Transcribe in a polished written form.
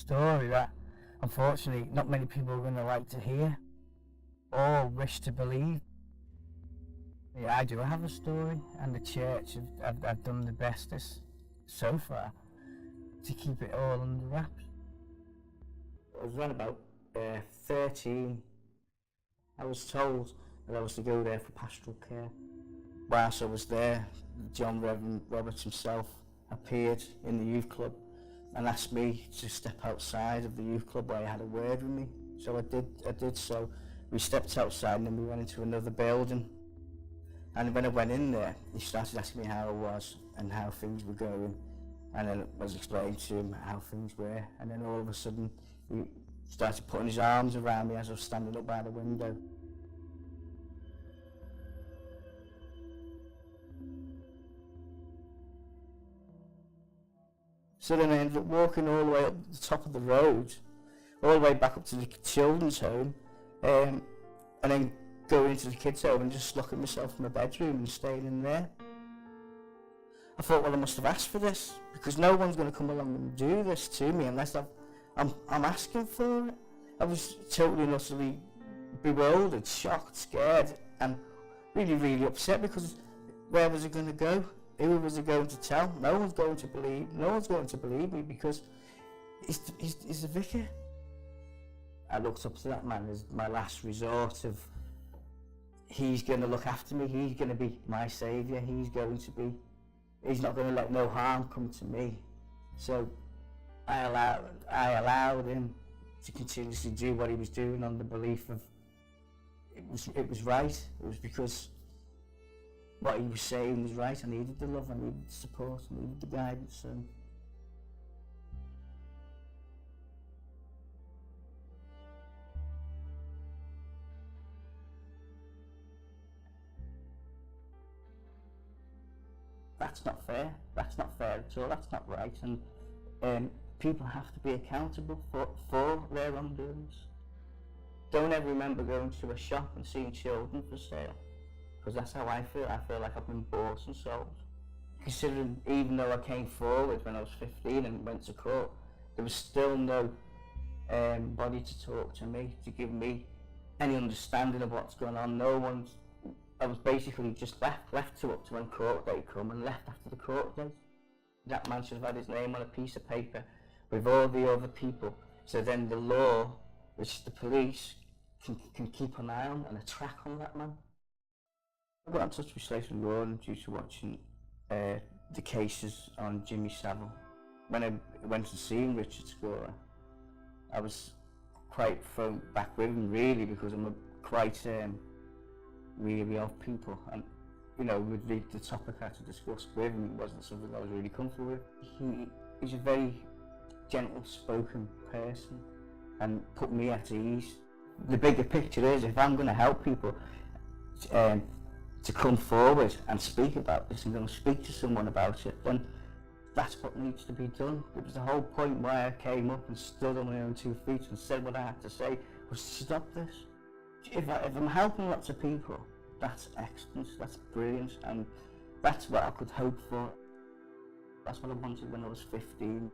story that unfortunately not many people are going to like to hear or wish to believe. Yeah, I do have a story, and the church have done the bestest so far to keep it all under wraps. I was around about 13. I was told that I was to go there for pastoral care. Whilst I was there, Reverend John Roberts himself appeared in the youth club and asked me to step outside of the youth club where he had a word with me. So I did so. We stepped outside and then we went into another building. And when I went in there, he started asking me how I was and how things were going. And then I was explaining to him how things were. And then all of a sudden, he started putting his arms around me as I was standing up by the window. So then I ended up walking all the way up the top of the road, all the way back up to the children's home, and then going into the kids' home and just locking myself in my bedroom and staying in there. I thought, well, I must have asked for this, because no one's going to come along and do this to me unless I'm asking for it. I was totally and utterly bewildered, shocked, scared, and really, really upset, because where was it going to go? Who was it going to tell? No one's going to believe me, because he's the vicar. I looked up to that man as my last resort of, he's going to look after me, he's going to be my saviour, he's not going to let no harm come to me. So I allowed him to continuously do what he was doing on the belief of it was right. It was because what he was saying was right. I needed the love, I needed the support, I needed the guidance. And that's not fair. That's not fair at all. That's not right. And people have to be accountable for their wrongdoings. Don't ever remember going to a shop and seeing children for sale, because that's how I feel. I feel like I've been bought and sold. Considering even though I came forward when I was 15 and went to court, there was still no body to talk to me, to give me any understanding of what's going on. No one's. I was basically just left to up to when court day come, and left after the court day. That man should have had his name on a piece of paper with all the other people, so then the law, which is the police, can keep an eye on and a track on that man. I got in touch with Slater and Gordon due to watching the cases on Jimmy Savile. When I went to see Richard Scorer, I was quite thrown back with him, really, because I'm quite weary of people, and you know, with the topic I had to discuss with him, it wasn't something I was really comfortable with. He's a very gentle spoken person and put me at ease. The bigger picture is, if I'm going to help people to come forward and speak about this, and going to speak to someone about it, then that's what needs to be done. It was the whole point why I came up and stood on my own 2 feet and said what I had to say, was to stop this. If I'm helping lots of people, that's excellent, that's brilliant, and that's what I could hope for. That's what I wanted when I was 15.